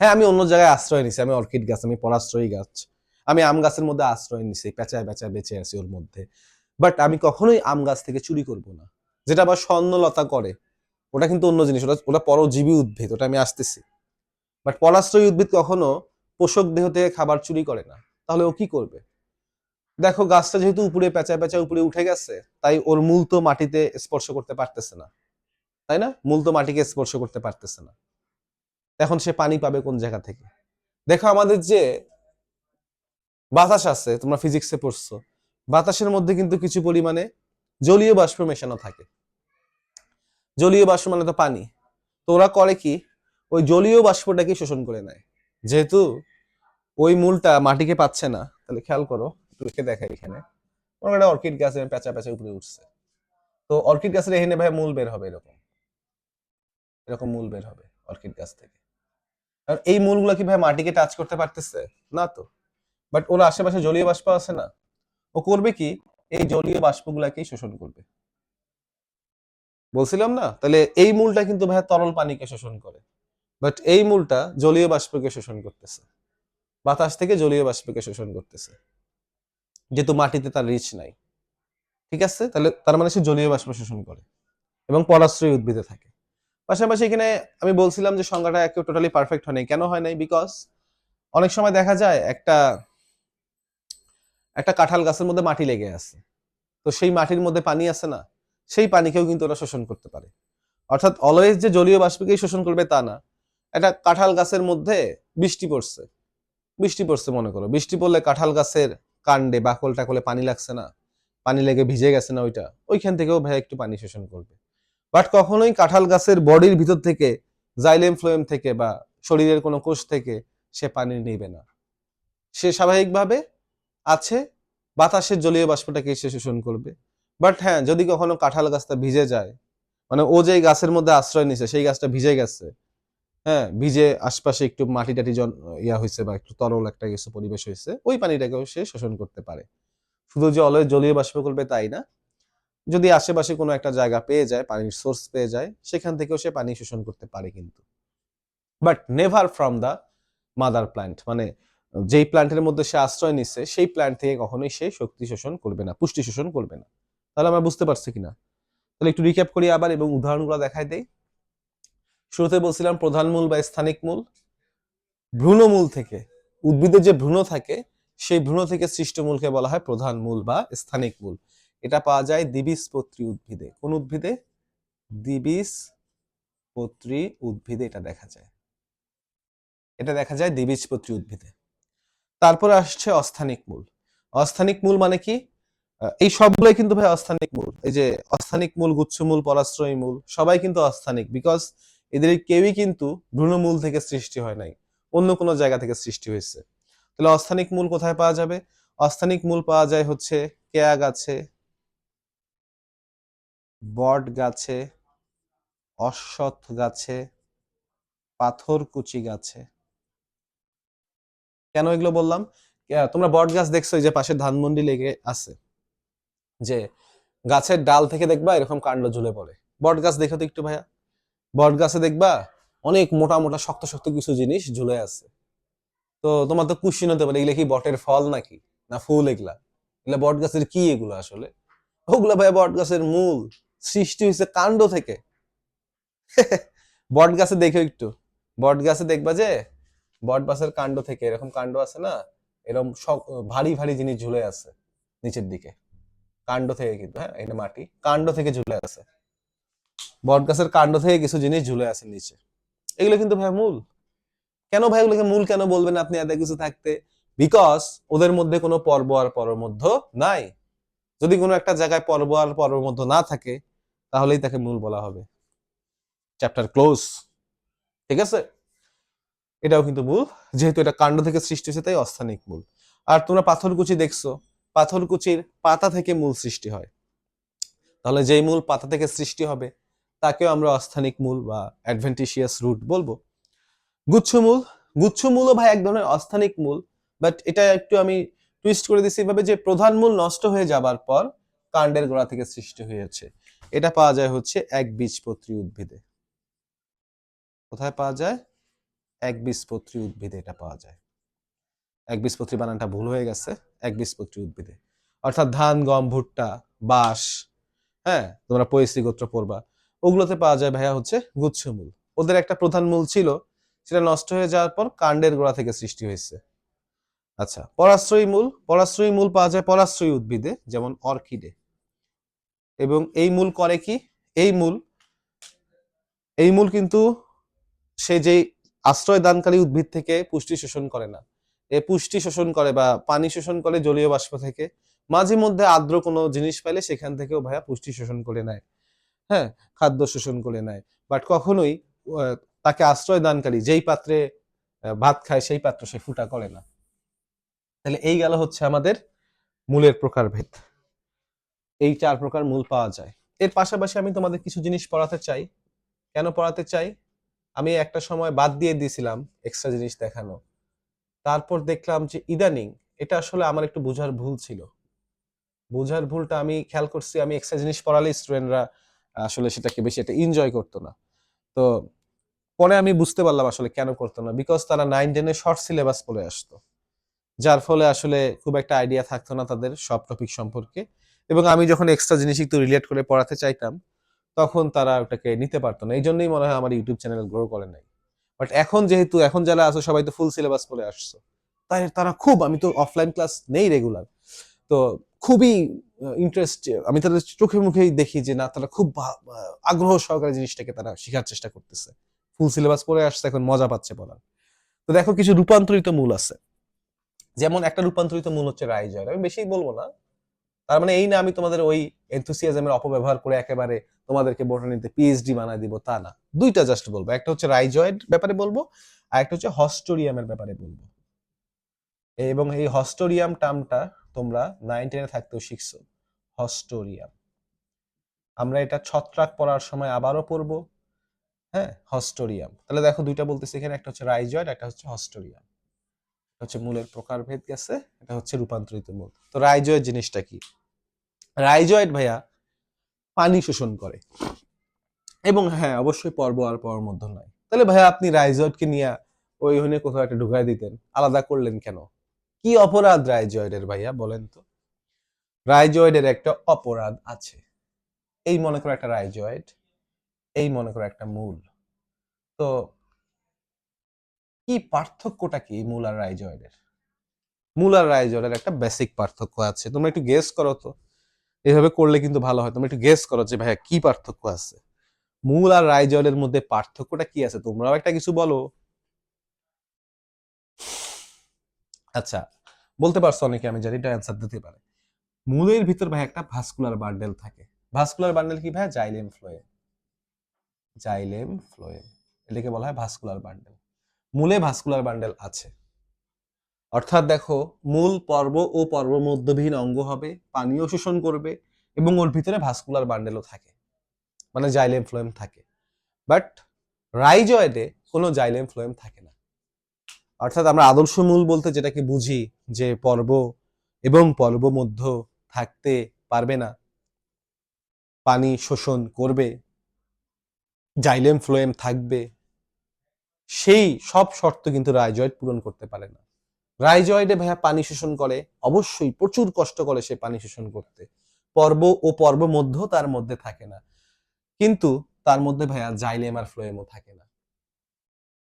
Speaker 1: হ্যাঁ, আমি অন্য জায়গায় আশ্রয় নিছি, আমি অর্কিড গাছ, আমি পরাশ্রয়ী গাছ, আমি আম গাছের মধ্যে আশ্রয় নিছি, পেঁচায় পেঁচায় বেঁচে আছি ওর মধ্যে, বাট আমি কখনোই আম গাছ থেকে চুরি করব না। যেটা আবার স্বর্ণলতা করে, ওটা কিন্তু অন্য জিনিস, ওটা ওটা পরজীবী উদ্ভিদ, ওটা আমি আসতেছি। বাট পরাশ্রয়ী উদ্ভিদ কখনো পোষক দেহ থেকে খাবার চুরি করে না। তাহলে ও কি করবে? দেখো গাছটা যেহেতু উপরে পেঁচায় পেঁচায় উপরে উঠে গেছে, তাই ওর মূল তো মাটিতে স্পর্শ করতে পারতেছে না, তাই না? মূল তো মাটিকে স্পর্শ করতে পারতেছে না, এখন সে পানি পাবে কোন জায়গা থেকে? দেখো আমাদের যে বাতাস আছে, তোমরা ফিজিক্সে পড়ছো, বাতাসের মধ্যে কিন্তু কিছু পরিমাণে জলীয় বাষ্প মেশানো থাকে। জলীয় বাষ্প মানে তো পানি। তো ওরা করে কি, ওই জলীয় বাষ্পটাকে শোষণ করে নেয়। যেহেতু ওই মূলটা মাটিকে পাচ্ছে না, তাহলে খেয়াল করো, একটু লিখে দেখাই এখানে। একটা অর্কিড গাছের পেঁচা পেঁচা উপরে উঠছে, তো অর্কিড গাছের এখানে ভাই মূল বের হবে, এরকম এরকম মূল বের হবে অর্কিড গাছ থেকে। আর এই মূলগুলো কি ভাই মাটিকে টাচ করতে পারতেছে না তো, বাট ওর আশেপাশে জলীয় বাষ্প আছে না, ও করবে কি, এই জলীয় বাষ্পগুলাকেই শোষণ করবে। বলছিলাম না? তাহলে এই মূলটা কিন্তু ভাই তরল পানিকে শোষণ করে, বাট এই মূলটা জলীয় বাষ্পকে শোষণ করতেছে, বাতাস থেকে জলীয় বাষ্পকে শোষণ করতেছে, যেহেতু মাটিতে তার রিচ নাই। ঠিক আছে, তাহলে তার মানে সে জলীয় বাষ্প শোষণ করে এবং পরাশ্রয়ী উদ্ভিদে থাকে। পাশাপাশি এখানে আমি বলছিলাম যে সংজ্ঞাটা একেও টোটালি পারফেক্ট হয় নাই। কেন হয় নাই? বিকজ অনেক সময় দেখা যায় একটা একটা কাঁঠাল গাছের মধ্যে মাটি লেগে আছে, তো সেই মাটির মধ্যে পানি আছে না, সেই পানিকেও কিন্তু ওরা শোষণ করতে পারে। অর্থাৎ অলওয়েজ যে জলীয় বাষ্পকেই শোষণ করবে তা না। একটা কাঁঠাল গাছের মধ্যে বৃষ্টি পড়ছে, বৃষ্টি পড়ছে মনে করো, বৃষ্টি পড়লে কাঁঠাল গাছের কাণ্ডে বাকল টাকলে পানি লাগছে না, পানি লেগে ভিজে গেছে না, ওইখান থেকেও ভাই একটু পানি শোষণ করবে। বাট কখনোই কাঁঠাল গাছের বডির ভিতর থেকে, জাইলেম ফ্লোয়েম থেকে বা শরীরের কোনো কোষ থেকে সে পানি নেবে না। সে স্বাভাবিকভাবে আছে, বাতাসের জলীয় বাষ্পটাকে সে শোষণ করবে। বাট হ্যাঁ, যদি কখনো কাঁঠাল গাছটা ভিজে যায়, মানে ও যে গাছের মধ্যে আশ্রয় নিছে সেই গাছটা ভিজে গেছে, হ্যাঁ, ভিজে আশপাশে একটু মাটি টাটি ইয়া হয়েছে বা একটু তরল একটা কিছু পরিবেশ হয়েছে, ওই পানিটাকেও সে শোষণ করতে পারে। শুধু যে অলওয়েজ জলীয় বাষ্প করবে তাই না, যদি আশেপাশে কোনো একটা জায়গা পেয়ে যায়, পানির সোর্স পেয়ে যায়, সেখান থেকেও সে পানি শোষণ করতে পারে কিন্তু, but never from the mother plant, মানে যেই প্ল্যান্টের মধ্যে সে আশ্রয় নিচ্ছে সেই প্ল্যান্ট থেকে কখনোই সে শক্তি শোষণ করবে না, পুষ্টি শোষণ করবে না। তাহলে আমরা বুঝতে পারছি কিনা? তাহলে একটু রিক্যাপ করি আবার এবং উদাহরণগুলো দেখাই দেই। শুরুতে বলছিলাম প্রধান মূল বা স্থানিক মূল। ভ্রূণমূল থেকে, উদ্ভিদের যে ভ্রূণ থাকে সেই ভ্রূণ থেকে সৃষ্ট মূলকে বলা হয় প্রধান মূল বা স্থানিক মূল। এটা পাওয়া যায় দ্বিবীজপত্রী উদ্ভিদে। কোন উদ্ভিদে? দ্বিবীজপত্রী উদ্ভিদে এটা দেখা যায়, এটা দেখা যায় দ্বিবীজপত্রী উদ্ভিদে। তারপরে আসছে অস্থানিক মূল। অস্থানিক মূল মানে কি? এই সবগুলোই কিন্তু ভাই অস্থানিক মূল। এই যে অস্থানিক মূল, গুচ্ছমূল, পরাশ্রয়ী মূল সবাই কিন্তু অস্থানিক, বিকজ এদের কেউই কিন্তু ভ্রূণমূল থেকে সৃষ্টি হয় নাই, অন্য কোনো জায়গা থেকে সৃষ্টি হয়েছে। তাহলে অস্থানিক মূল কোথায় পাওয়া যাবে? অস্থানিক মূল পাওয়া যায় হচ্ছে কেয়া গাছে, বট গাছে, অশ্বত্থ গাছে, পাথরকুচি গাছে। কেন এগুলো বললাম? তোমরা বট গাছ দেখছো, এই যে পাশে ধানমন্ডি লেগে আছে, যে গাছের ডাল থেকে দেখবা এরকম কাণ্ড ঝুলে পড়ে। বট গাছ দেখো তো একটু ভাইয়া, বট গাছে দেখবা অনেক মোটা মোটা শক্ত শক্ত কিছু জিনিস ঝুলে আছে। তো তোমার তো কোশ্চেন হতে পারে, এগুলা কি বটের ফল নাকি না ফুল? এগুলা এগুলা বট গাছের কি? এগুলো আসলে ওগুলা ভাইয়া বট গাছের মূল, সৃষ্টি হয়েছে কাণ্ড থেকে। বট গাছে দেখো একটু, বট গাছে দেখবা যে বট গাছের কাণ্ড থেকে, এরকম কাণ্ড আছে না, এরকম সব ভারী ভারী জিনিস ঝুলে আছে নিচের দিকে, কাণ্ড থেকে কিন্তু, হ্যাঁ এটা মাটি, কাণ্ড থেকে ঝুলে আছে, বট গাছের কাণ্ড থেকে কিছু জিনিস ঝুলে আছে নিচে, এগুলো কিন্তু ভাই মূল। কেন ভাই ওগুলোকে মূল কেন বলবেন আপনি এত কিছু থাকতে? বিকজ ওদের মধ্যে কোনো পর্ব আর পরমধ্য নাই। যদি কোনো একটা জায়গায় পর্ব আর পরমধ্য না থাকে তাহলেই তাকে মূল বলা হবে। Chapter close. ঠিক আছে, এটাও কিন্তু মূল, যেহেতু এটা কাণ্ড থেকে সৃষ্টি হয়েছে তাই অস্থানিক মূল। আর তোমরা পাথরকুচি দেখছো, পাথরকুচির পাতা থেকে মূল সৃষ্টি হয়, তাহলে যেই মূল পাতা থেকে সৃষ্টি হবে তাকেও আমরা অস্থানিক মূল বা অ্যাডভেন্টিশিয়াস রুট বলবো। গুচ্ছমূল, গুচ্ছমূলও ভাই এক ধরনের অস্থানিক মূল, বাট এটা একটু আমি টুইস্ট করে দিচ্ছি এভাবে যে প্রধান মূল নষ্ট হয়ে যাবার পর কাণ্ডের গোড়া থেকে সৃষ্টি হয়েছে। এটা পাওয়া যায় হচ্ছে একবীজপত্রী উদ্ভিদে। কোথায় পাওয়া যায়? একবীজপত্রী উদ্ভিদে এটা পাওয়া যায়। একবীজপত্রী বানানটা ভুল হয়ে গেছে, একবীজপত্রী উদ্ভিদে, অর্থাৎ ধান, গম, ভুট্টা, বাঁশ, হ্যাঁ তোমরা পরিস্থিতি গোত্র পড়বা, ওগুলোতে পাওয়া যায় ভাইয়া হচ্ছে গুচ্ছমূল। ওদের একটা প্রধান মূল ছিল, সেটা নষ্ট হয়ে যাওয়ার পর কাণ্ডের গোড়া থেকে সৃষ্টি হয়েছে। আচ্ছা, পরাশ্রয়ী মূল, পরাশ্রয়ী মূল পাওয়া যায় পরাশ্রয়ী উদ্ভিদে, যেমন অর্কিডে। এবং এই মূল করে কি? এই মূল, এই মূল কিন্তু সে যেই আশ্রয় দানকারী উদ্ভিদ থেকে পুষ্টি শোষণ করে না, এ পুষ্টি শোষণ করে বা পানি শোষণ করে জলীয় বাষ্প থেকে, মাঝে মধ্যে আর্দ্র কোনো জিনিস পাইলে সেখান থেকেও ভাইয়া পুষ্টি শোষণ করে নেয়, হ্যাঁ খাদ্য শোষণ করে নেয়, বাট কখনোই তাকে আশ্রয় দানকারী যেই পাত্রে ভাত খায় সেই পাত্র সে ফুটা করে না। তাহলে এই গেল হচ্ছে আমাদের মূলের প্রকারভেদ। এই 4 প্রকার মূল পাওয়া যায়। এর পাশাপাশি আমি তোমাদের কিছু জিনিস পড়াতে চাই। কেন পড়াতে চাই? আমি একটা সময় বাদ দিয়ে দিয়েছিলাম এক্সট্রা জিনিস দেখানো, তারপর দেখলাম যে ইদানিং এটা আসলে আমার একটু বোঝার ভুল ছিল। বোঝার ভুলটা আমি খেয়াল করছি, আমি এক্সট্রা জিনিস পড়ালে স্টুডেন্টরা আসলে সেটাকে বেশি একটা এনজয় করতো না। তো পরে আমি বুঝতে পারলাম আসলে কেন করতো না, বিকজ তারা 9-10 এ শর্ট সিলেবাস পড়ে আসতো, যার ফলে আসলে খুব একটা আইডিয়া থাকতো না তাদের সব টপিক সম্পর্কে। এবং আমি যখন এক্সট্রা জিনিস একটু রিলেট করে পড়াতে চাইতাম তখন তারা ওটাকে নিতে পারতো না, এই জন্যই মনে হয় আমার ইউটিউব চ্যানেল গ্রো করে নাই। বাট এখন যেহেতু এখন যারা আছো সবাই তো ফুল সিলেবাস পড়ে আসছো, তাই তারা খুব, আমি তো অফলাইন ক্লাস নেই রেগুলার, তো খুবই ইন্টারেস্ট, আমি তাদের চোখে মুখেই দেখি যে না তারা খুব আগ্রহ সহকারে জিনিসটাকে তারা শেখার চেষ্টা করতেছে, ফুল সিলেবাস পড়ে আসছে, এখন মজা পাচ্ছে পড়ার। তো দেখো কিছু রূপান্তরিত মূল আছে, যেমন একটা রূপান্তরিত মূল হচ্ছে রাইজয়েড, আমি বেশি বলবো না, তার মানে এই না আমি তোমাদের ওই এনথুসিয়াজমের অপব্যবহার করে একেবারে তোমাদেরকে বোটানিতে পিএইচডি বানায় দিব তা না, দুইটা জাস্ট বলবো, একটা হচ্ছে রাইজয়েড ব্যাপারে বলবো, আর একটা হচ্ছে হস্টোরিয়ামের ব্যাপারে বলবো। এবং এই হস্টোরিয়াম টার্মটা তোমরা 9-10 থাকতেও শিখছো, হস্টোরিয়াম, আমরা এটা ছত্রাক পড়ার সময় আবারও পড়বো, হ্যাঁ হস্টোরিয়াম। তাহলে দেখো দুইটা বলতেছি এখানে, একটা হচ্ছে রাইজয়েড, একটা হচ্ছে হস্টোরিয়াম। হচ্ছে মূলের প্রকারভেদ গেছে, এটা হচ্ছে রূপান্তরিত মূল। তো রাইজয়েড জিনিসটা কি? রাইজয়েড ভাইয়া পানি শোষণ করে, এবং হ্যাঁ অবশ্যই পর্ব আর পর্ব মধ্য নয়। তাহলে ভাইয়া আপনি রাইজয়েডকে নিয়ে ওই হনে কোথাও একটা ঢুকাই দিতেন, আলাদা করলেন কেন? কি অপরাধ রাইজয়েডের ভাইয়া বলেন তো? রাইজয়েডের একটা অপরাধ আছে। এই মনে করো একটা রাইজয়েড, এই মনে করো একটা মূল, তো কি পার্থক্যটা কি মূল আর রাইজয়েডের? মূল আর রাইজয়েডের একটা বেসিক পার্থক্য আছে, তোমরা একটু গেস করো তো, এভাবে করলে কিন্তু ভালো হয়, তোমরা একটু গেস করো যে ভাইয়া কি পার্থক্য আছে, মূল আর রাইজয়েডের মধ্যে পার্থক্যটা কি আছে, তোমরাও একটা কিছু বলো। আচ্ছা, বলতে পারছো অনেকে, আমি জানি এটা অ্যান্সার দিতে পারে। মূলের ভিতর ভাই একটা ভাস্কুলার বান্ডেল থাকে, ভাস্কুলার বান্ডেল কি ভাই? জাইলেম ফ্লোয়েম, জাইলেম ফ্লোয়েম, এটাকে বলা হয় ভাস্কুলার বান্ডেল। মূলে ভাস্কুলার বান্ডেল আছে, অর্থাৎ দেখো মূল পর্ব ও পর্ব মধ্যবিহীন অঙ্গ হবে, পানিও শোষণ করবে, এবং ওর ভিতরে ভাস্কুলার বান্ডেলও থাকে, মানে জাইলেম ফ্লোয়েম থাকে। বাট রাইজয়েডে কোনো জাইলেম ফ্লোয়েম থাকে না। অর্থাৎ আমরা আদর্শ মূল বলতে যেটাকে বুঝি, যে পর্ব এবং পর্ব মধ্য থাকতে পারবে না, পানি শোষণ করবে, জাইলেম ফ্লোয়েম থাকবে, সেই সব শর্ত কিন্তু রাইজয়েড পূরণ করতে পারে না। রাইজয়েডে ভাইয়া পানি শোষণ করে, অবশ্যই প্রচুর কষ্ট করে সে পানি শোষণ করতে, পর্ব ও পর্ব মধ্য তার মধ্যে থাকে না, কিন্তু তার মধ্যে ভাইয়া জাইলেম আর ফ্লোয়েমও থাকে না।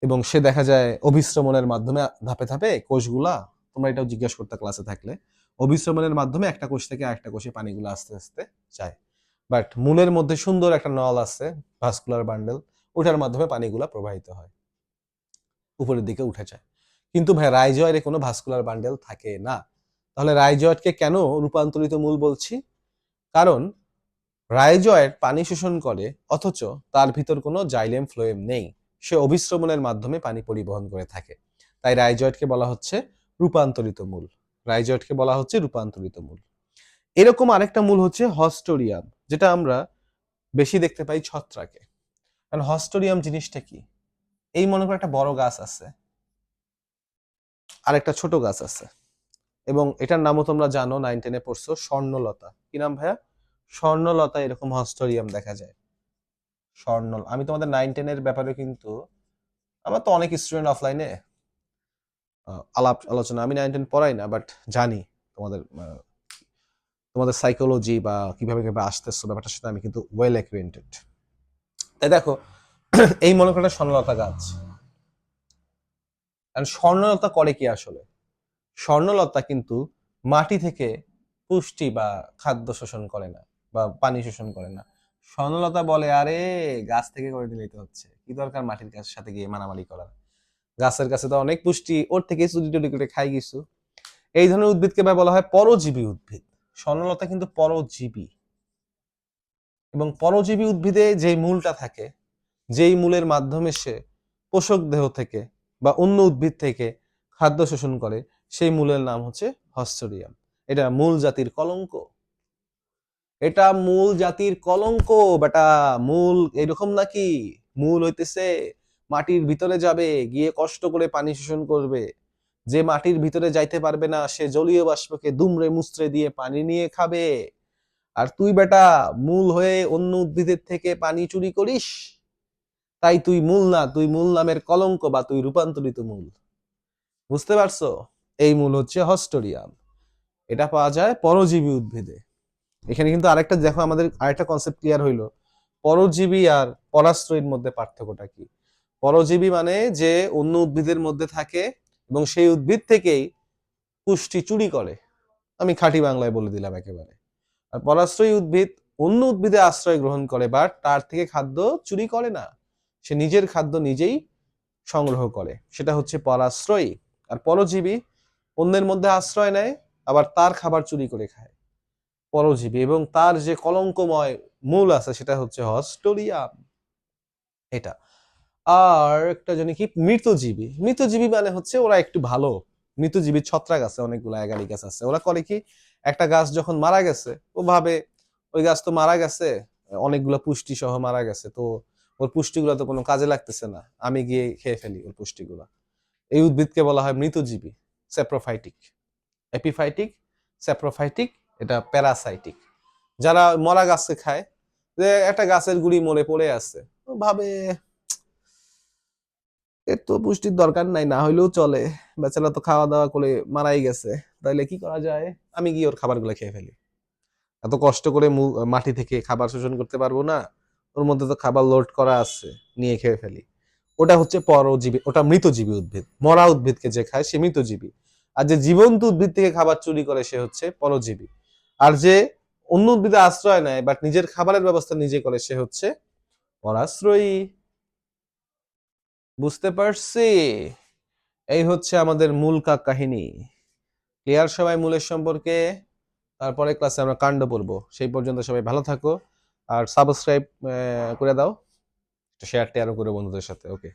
Speaker 1: এবং সে দেখা যায় অভিস্রবণের মাধ্যমে ধাপে ধাপে কোষগুলা, তোমরা এটাও জিজ্ঞাসা করতে ক্লাসে থাকলে, অভিস্রবণের মাধ্যমে একটা কোষ থেকে আরেকটা কোষে পানিগুলো আস্তে আস্তে যায়। বাট মূলের মধ্যে সুন্দর একটা নল আছে, ভাস্কুলার বান্ডেল, ওটার মাধ্যমে পানিগুলা প্রবাহিত হয়, উপরের দিকে উঠে যায়। কিন্তু ভাই রাইজয়েডে কোনো ভাস্কুলার বান্ডেল থাকে না। তাহলে রাইজয়েডকে কেন রূপান্তরিত মূল বলছি? কারণ রাইজয়েড পানি শোষণ করে, অথচ তার ভিতর কোনো জাইলেম ফ্লোয়েম নেই, সে অভিস্রবণের মাধ্যমে পানি পরিবহন করে থাকে। তাই রাইজয়েডকে বলা হচ্ছে রূপান্তরিত মূল। রাইজয়েডকে বলা হচ্ছে রূপান্তরিত মূল। এরকম আরেকটা মূল হচ্ছে হস্টোরিয়াম, যেটা আমরা বেশি দেখতে পাই ছত্রাকে। কারণ হস্টোরিয়াম জিনিসটা কি? এই মনে করো একটা বড় গাছ আছে আর একটা ছোট গাছ আছে, এবং এটার নামও তোমরা জানো, 9-10-এ পড়ছো, স্বর্ণলতা। কি নাম ভাইয়া? স্বর্ণলতা। এরকম হস্টোরিয়াম দেখা যায়। আমি তোমাদের 9-10-এর ব্যাপারে কিন্তু, আমার তো অনেক স্টুডেন্ট অফলাইনে আলাপ আলোচনা, আমি 9-10 পড়াই না, বাট জানি তোমাদের তোমাদের সাইকোলজি বা কিভাবে কিভাবে আসতেছো ব্যাপারটার সাথে আমি কিন্তু ওয়েল অ্যাকুয়েন্টেড। তাই দেখো, এই মনে করো স্বর্ণলতা গাছ। কারণ স্বর্ণলতা করে কি আসলে? স্বর্ণলতা কিন্তু মাটি থেকে পুষ্টি বা খাদ্য শোষণ করে না, বা পানি শোষণ করে না। স্বর্ণলতা বলে, আরে গাছ থেকে করে দিলেই তো হচ্ছে, কি দরকার মাটির কাছে সাথে গিয়ে মারামারি করার, গাছের কাছে তো অনেক পুষ্টি, ওর থেকে চুরি টুরি করে খাই কিছু। এই ধরনের উদ্ভিদকে বলা হয় পরজীবী উদ্ভিদ। স্বর্ণলতা কিন্তু পরজীবী, এবং পরজীবী উদ্ভিদে যে মূলটা থাকে, যেই মূলের মাধ্যমে সে পোষক দেহ থেকে বা অন্য উদ্ভিদ থেকে খাদ্য শোষণ করে, সেই মূলের নাম হচ্ছে হস্টোরিয়াম। এটা মূল জাতির কলঙ্ক। এটা মূল জাতির কলঙ্ক বেটা। মূল এরকম নাকি? মূল হইতেছে মাটির ভিতরে যাবে, গিয়ে কষ্ট করে পানি শোষণ করবে। যে মাটির ভিতরে যাইতে পারবে না, সে জলীয় বাষ্পকে দুমড়ে মুচড়ে দিয়ে পানি নিয়ে খাবে। আর তুই বেটা মূল হয়ে অন্য উদ্ভিদের থেকে পানি চুরি করিস, তাই তুই মূল না, তুই মূল নামের কলঙ্ক, বা তুই রূপান্তরিত মূল। বুঝতে পারছো? এই মূল হচ্ছে হস্টোরিয়াম। এটা পাওয়া যায় পরজীবী উদ্ভিদে। এখানে কিন্তু আরেকটা দেখো, আমাদের আরেকটা কনসেপ্ট ক্লিয়ার হইলো, পরজীবী আর পরাশ্রয়ীর মধ্যে পার্থক্যটা কি। পরজীবী মানে যে অন্য উদ্ভিদের মধ্যে থাকে এবং সেই উদ্ভিদ থেকেই পুষ্টি চুরি করে, আমি খাঁটি বাংলায় বলে দিলাম একেবারে। আর পরাশ্রয়ী উদ্ভিদ অন্য উদ্ভিদে আশ্রয় গ্রহণ করে, বাট তার থেকে খাদ্য চুরি করে না, সে নিজের খাদ্য নিজেই সংগ্রহ করে, সেটা হচ্ছে পরাশ্রয়ী। আর পরজীবী অন্যের মধ্যে আশ্রয় নেয়, আবার তার খাবার চুরি করে খায়, পরজীবী। এবং তার যে কলঙ্কময় মূল আছে সেটা হচ্ছে হস্টোরিয়াম। এটা। আর একটা জানি কি, মৃতজীবী। মৃতজীবী মানে হচ্ছে ওরা একটু ভালো। মৃতজীবী ছত্রাক আছে অনেকগুলো, অ্যাগারিকাস আছে। ওরা করে কি, একটা গাছ যখন মারা গেছে, ও ভাবে ওই গাছ তো মারা গেছে, অনেকগুলো পুষ্টি সহ মারা গেছে, তো ওর পুষ্টিগুলো তো কোনো কাজে লাগতেছে না, আমি গিয়ে খেয়ে ফেলি ওর পুষ্টিগুলো। এই উদ্ভিদকে বলা হয় মৃতজীবী, স্যাপ্রোফাইটিক। এপিফাইটিক, স্যাপ্রোফাইটিক, এটা প্যারাসাইটিক। যারা মরা গাছকে খায়, যে একটা গাছের গুড়ি মরে পড়ে আছে, ও ভাবে এর তো পুষ্টির দরকার নাই, না হইলেও চলে, বেচারা তো খাওয়া দাওয়া করে মারাই গেছে, তাইলে কি করা যায়, আমি গিয়ে ওর খাবারগুলো খেয়ে ফেলি। এত কষ্ট করে মাটি থেকে খাবার শোষণ করতে পারবো না, ওর মধ্যে তো খাবার লোড করা আছে, নিয়ে খেয়ে ফেলি। ওটা হচ্ছে পরজীবী, ওটা মৃতজীবী উদ্ভিদ। মরা উদ্ভিদকে যে খায় সে মৃতজীবী। আর যে জীবন্ত উদ্ভিদ থেকে খাবার চুরি করে সে হচ্ছে পরজীবী। আর যে অন্য উদ্ভিদে আশ্রয় নেয় বাট নিজের খাবারের ব্যবস্থা নিজে করে, সে হচ্ছে পরাশ্রয়ী। বুঝতে পারছি? এই হচ্ছে আমাদের মূল কাহিনী। ক্লিয়ার সবাই মূলের সম্পর্কে? তারপরে ক্লাসে আমরা কাণ্ড পড়বো। সেই পর্যন্ত সবাই ভালো থাকো, আর সাবস্ক্রাইব করে দাও, শেয়ার টেয়ারও করে বন্ধুদের সাথে। ওকে।